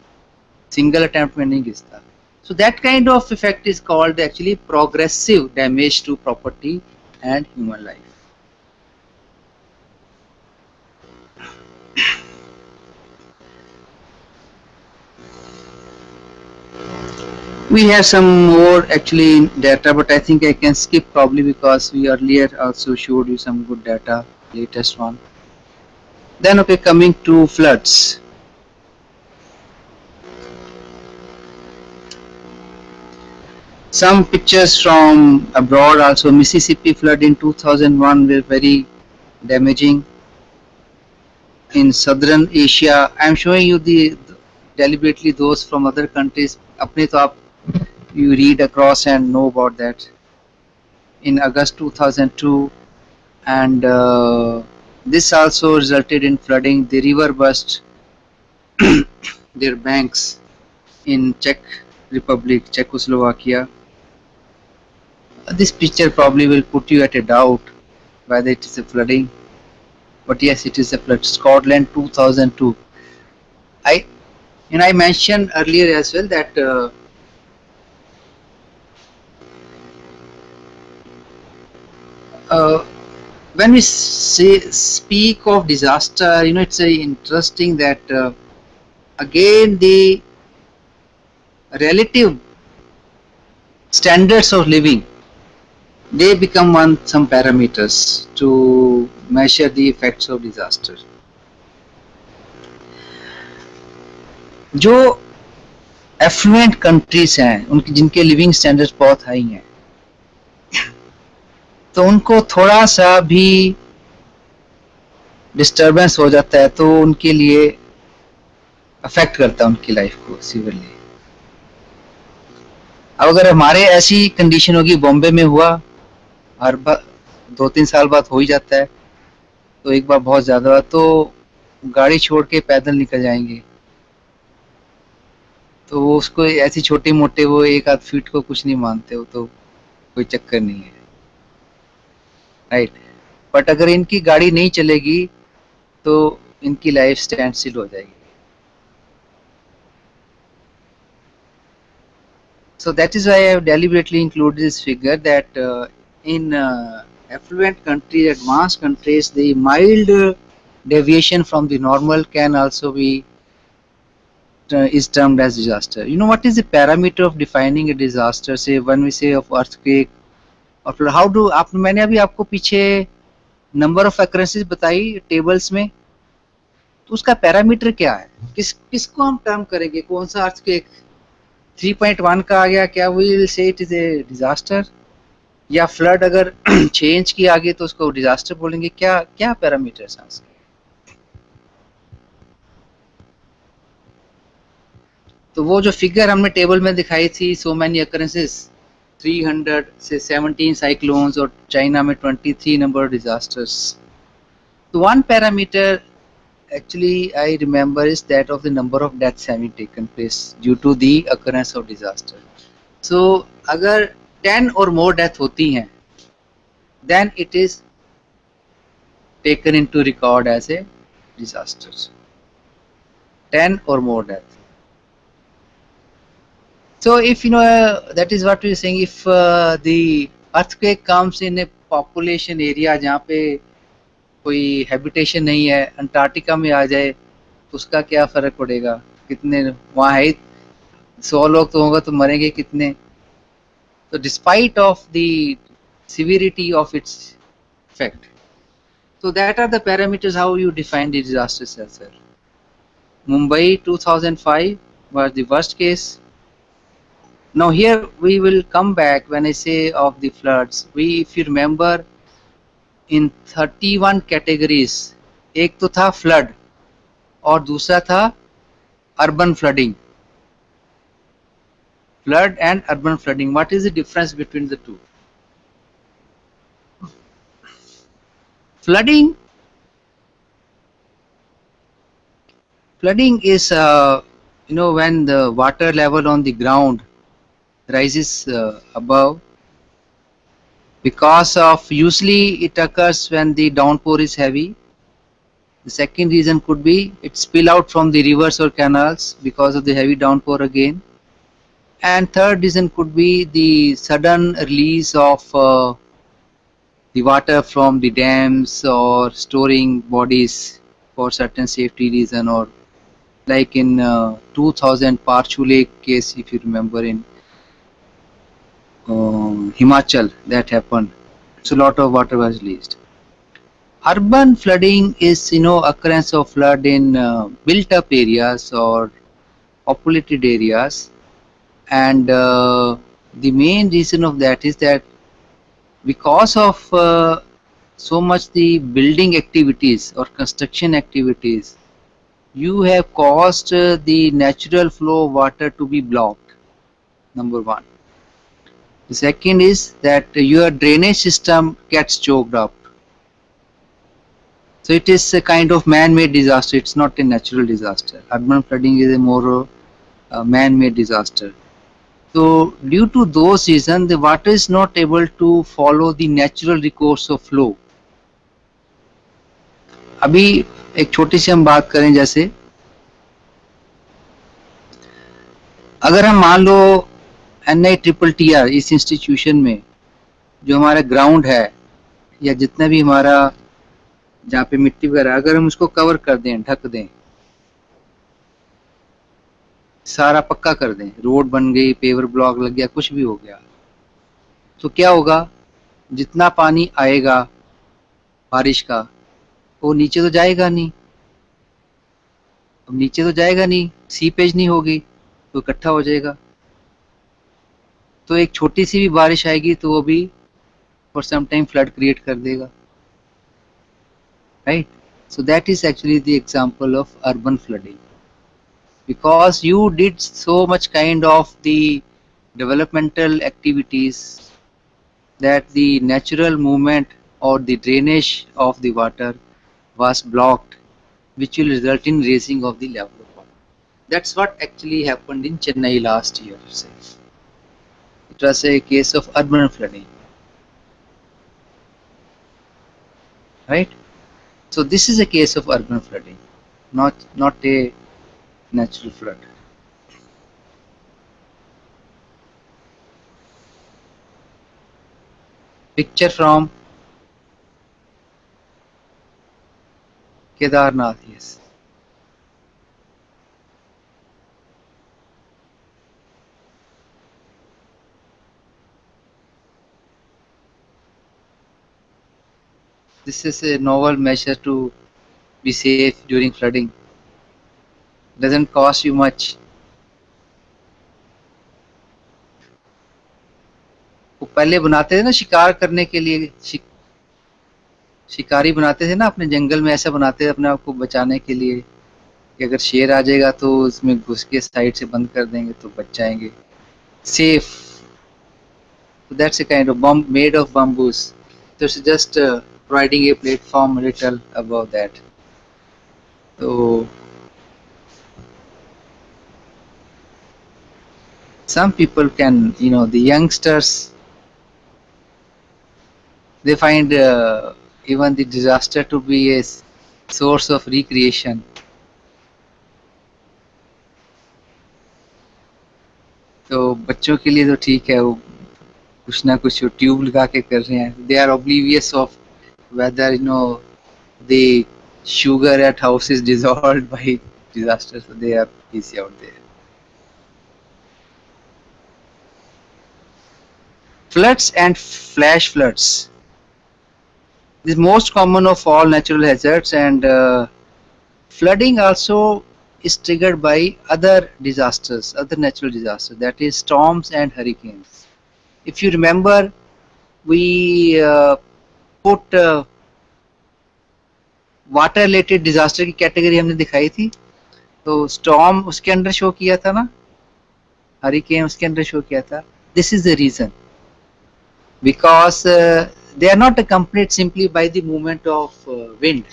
सिंगल अटेम्प्ट में नहीं घिसता। So that kind of effect is called actually progressive damage to property and human life. We have some more actually data, but I think I can skip probably because we earlier also showed you some good data, latest one. Then okay, coming to floods. Some pictures from abroad also. Mississippi flood in 2001 were very damaging. In southern Asia, I am showing you the deliberately those from other countries. अपने तो आप you read across and know about that. In August 2002, and this also resulted in flooding. The river burst their banks in Czech Republic, Czechoslovakia. This picture probably will put you at a doubt whether it is a flooding, but yes, it is a flood. Scotland 2002. I I mentioned earlier as well that uh, when we speak of disaster, it's very interesting that again the relative standards of living, they become some parameters to measure the effects of disaster. जो effluent countries हैं उनकी जिनके living standards बहुत high हैं, तो उनको थोड़ा सा भी डिस्टरबेंस हो जाता है तो उनके लिए अफेक्ट करता है उनकी लाइफ को सीवियरली। अब अगर हमारे ऐसी कंडीशन होगी, बॉम्बे में हुआ, हर 2-3 साल बाद हो ही जाता है, तो एक बार बहुत ज्यादा हुआ तो गाड़ी छोड़ के पैदल निकल जाएंगे, तो वो उसको ऐसी छोटे मोटे वो 1-8 फीट को कुछ नहीं मानते, हो तो कोई चक्कर नहीं है, राइट। बट अगर इनकी गाड़ी नहीं चलेगी तो इनकी लाइफ स्टैंड स्टिल हो जाएगी। So that is why I have deliberately included this figure that in affluent countries, advanced countries, the mild deviation from the normal can also be is termed as disaster. You know what is the parameter of defining a disaster? Say when we say of earthquake or flood, how do आप, मैंने अभी आपको पीछे number of occurrences बताई tables में, तो उसका parameter क्या है, किसको हम टर्म करेंगे, कौन सा earthquake 3.1 का आ गया, क्या we will say it is a disaster, या फ्लड अगर 6 इंच की आ गई तो उसको डिजास्टर बोलेंगे, क्या क्या पैरामीटर्स हैं उसके। तो वो जो फिगर हमने टेबल में दिखाई थी, सो मैनी अकरेंसेस, 300 से 17 साइक्लोन्स और चाइना में 23 नंबर डिजास्टर्स। तो one parameter actually I remember is that of the number of deaths having taken place due to the occurrence of disaster. So अगर 10 or more death होती हैं, then it is taken into record as a disaster. 10 or more death. So if that is what we are saying, if the earthquake comes in a population area जहाँ पे कोई habitation नहीं है, Antarctica में आ जाए तो उसका क्या फर्क पड़ेगा, कितने वहाँ है, 100 लोग तो होगा तो मरेंगे कितने। तो despite of the severity of its effect, so that are the parameters how you define the disasters as well. Mumbai 2005 was the worst case. Now here we will come back when I say of the floods, if you remember, in 31 categories, एक तो था flood और दूसरा था urban flooding, flood and urban flooding. What is the difference between the two? Flooding is when the water level on the ground rises above, because of, usually it occurs when the downpour is heavy. The second reason could be it spill out from the rivers or canals because of the heavy downpour again, and third reason could be the sudden release of the water from the dams or storing bodies for certain safety reason, or like in 2000 Parchu Lake case, if you remember, in Himachal, that happened. So a lot of water was released. Urban flooding is occurrence of flood in built up areas or populated areas, and the main reason of that is that because of so much the building activities or construction activities, you have caused the natural flow of water to be blocked, number one. The second is that your drainage system gets choked up. So it is a kind of man-made disaster, it's not a natural disaster. Urban flooding is a more man-made disaster. So due to those reasons, the water is not able to follow the natural course of flow. अभी एक छोटी सी हम बात करें, जैसे अगर हम मान लो NITTR इस इंस्टीट्यूशन में जो हमारा ग्राउंड है या जितना भी हमारा जहाँ पे मिट्टी वगैरह, अगर हम उसको कवर कर दें, ढक दें, सारा पक्का कर दें, रोड बन गई, पेवर ब्लॉक लग गया, कुछ भी हो गया, तो क्या होगा? जितना पानी आएगा बारिश का, वो नीचे तो जाएगा नहीं। अब नीचे तो जाएगा नहीं, सीपेज नहीं होगी, तो इकट्ठा हो जाएगा। तो एक छोटी सी भी बारिश आएगी तो वो भी for some time flood create कर देगा, right? So that is actually the example of urban flooding, because you did so much kind of the developmental activities that the natural movement or the drainage of the water was blocked, which will result in raising of the level of water. That's what actually happened in Chennai last year. It was a case of urban flooding, right? So this is a case of urban flooding, not a natural flood. Picture from Kedarnath, yes. This is a novel measure to be safe during flooding. Doesn't cost you much. वो पहले बनाते थे ना शिकार करने के लिए, शिकारी बनाते थे ना अपने जंगल में, ऐसा बनाते थे अपने आप को बचाने के लिए कि अगर शेर आ जाएगा तो उसमें घुस के साइड से बंद कर देंगे तो बच जाएंगे, safe. So that's a kind of bomb made of bamboos. There's just providing a platform a little above that. So some people can, the youngsters, they find even the disaster to be a source of recreation. तो बच्चों के लिए तो ठीक है, वो कुछ ना कुछ ट्यूब लगा के कर रहे हैं. They are oblivious of whether the sugar at house is dissolved by disaster, so they are easy out there. Floods and flash floods. This is most common of all natural hazards, and flooding also is triggered by other disasters, other natural disasters, that is storms and hurricanes. If you remember, we put water related disaster की category हमने दिखाई थी, तो storm उसके under show किया था ना, hurricane उसके अंडर शो किया था. This is the reason, because they are not accompanied simply by the movement of wind.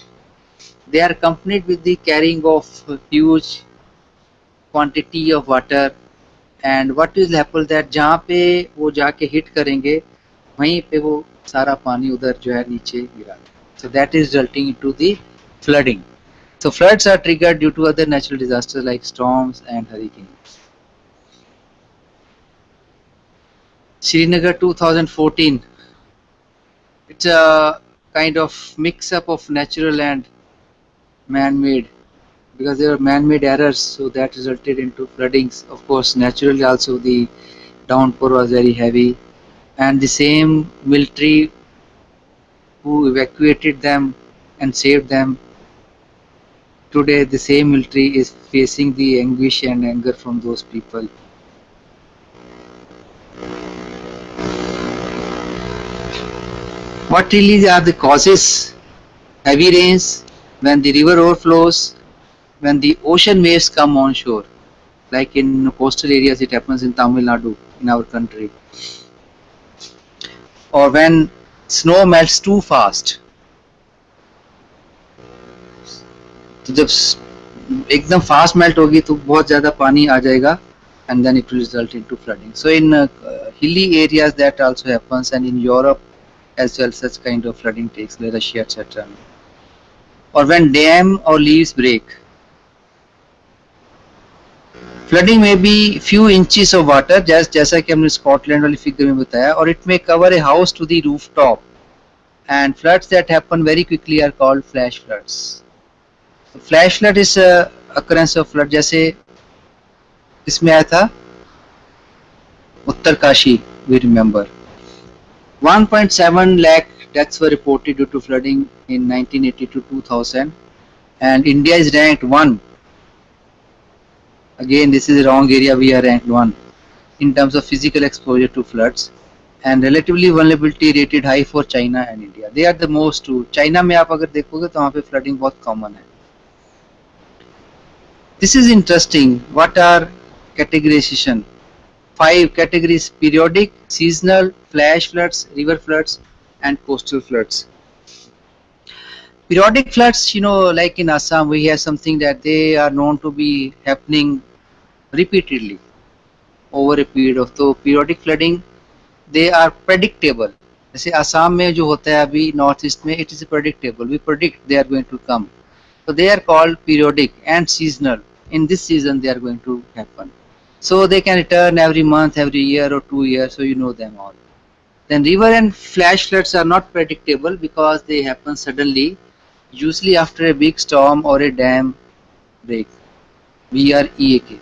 They are accompanied with the carrying of huge quantity of water, and what will happen that जहाँ पे वो जाके hit करेंगे वहीं पे वो सारा पानी उधर जो है नीचे गिरा. So that is resulting into the flooding. So floods are triggered due to other natural disasters like storms and hurricanes. Srinagar 2014. It's a kind of mix up of natural and man-made, because there are man-made errors, so that resulted into floodings. Of course, naturally also the downpour was very heavy, and the same military who evacuated them and saved them, today the same military is facing the anguish and anger from those people. What really are the causes? Heavy rains, when the river overflows, when the ocean waves come on shore, like in coastal areas it happens in Tamil Nadu, in our country, or when snow melts too fast. तो जब एकदम fast melt होगी तो बहुत ज़्यादा पानी आ जाएगा, and then it will result into flooding. So in hilly areas that also happens, and in Europe as well such kind of flooding takes, like Russia, etc. or when dam or levees break. Flooding may be few inches of water, जैसा कि हमने Scotland वाली figure में बताया, or it may cover a house to the rooftop. And floods that happen very quickly are called flash floods. Flash flood is occurrence of flood, जैसे इसमें आया था Uttarkashi, we remember. 1.7 lakh deaths were reported due to flooding in 1980 to 2000, and India is ranked 1. Again, this is the wrong area. We are ranked 1 in terms of physical exposure to floods, and relatively vulnerability rated high for China and India. They are the most two. China में आप अगर देखोगे तो वहाँ पे flooding बहुत common है. This is interesting. What are categorization? 5 categories: periodic, seasonal, flash floods, river floods, and coastal floods. Periodic floods, like in Assam, we have something that they are known to be happening repeatedly over a period of. So periodic flooding, they are predictable. जैसे असम में जो होता है अभी north east में, it is predictable. We predict they are going to come. So they are called periodic and seasonal. In this season they are going to happen. So they can return every month, every year or 2 years. So you know them all. Then river and flash floods are not predictable because they happen suddenly, usually after a big storm or a dam break. VREAK.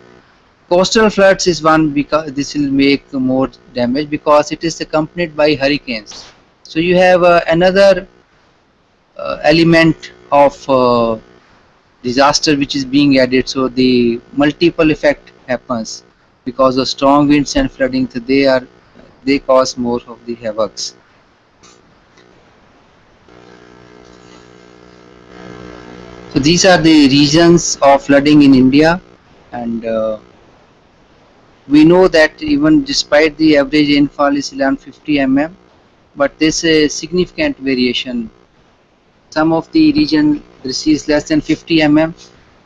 Coastal floods is one because this will make more damage because it is accompanied by hurricanes. So you have another element of disaster which is being added. So the multiple effect happens because of strong winds and flooding. So they cause more of the havocs. So these are the regions of flooding in India, and we know that even despite the average rainfall is around 50 mm, but there's a significant variation. Some of the region receives less than 50 mm,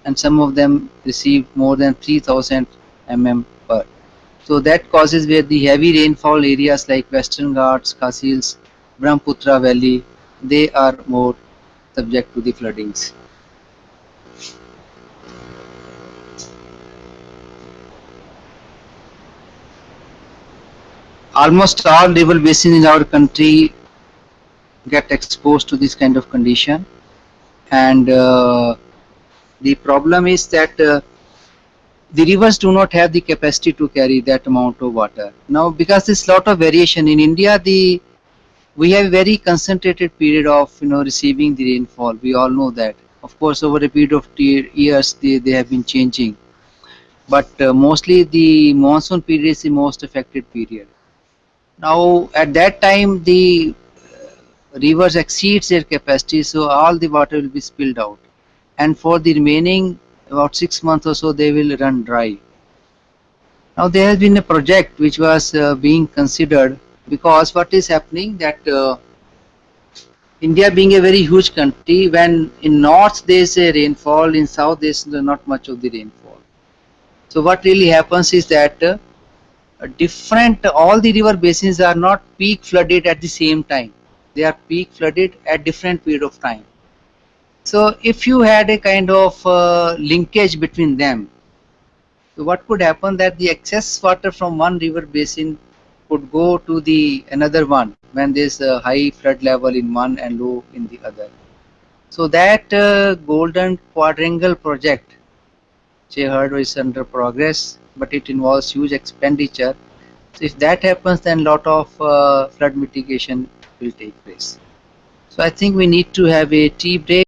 and some of them receive more than 3000 mm per. So that causes where the heavy rainfall areas like Western Ghats, Khas Hills, Brahmaputra Valley, they are more subject to the floodings. Almost all river basins in our country get exposed to this kind of condition, and the problem is that the rivers do not have the capacity to carry that amount of water. Now, because there's a lot of variation in India, we have a very concentrated period of receiving the rainfall. We all know that. Of course, over a period of years, they have been changing, but mostly the monsoon period is the most affected period. Now, at that time, the rivers exceeds their capacity, so all the water will be spilled out, and for the remaining about 6 months or so, they will run dry. Now, there has been a project which was being considered, because what is happening that India being a very huge country, when in north there is a rainfall, in south there is not much of the rainfall. So what really happens is that all the river basins are not peak flooded at the same time. They are peak flooded at different period of time. So if you had a kind of linkage between them, so what could happen that the excess water from one river basin could go to the another one when there is a high flood level in one and low in the other. So that golden quadrangle project, which I heard is under progress, but it involves huge expenditure. So if that happens, then lot of flood mitigation will take place. So I think we need to have a tea break.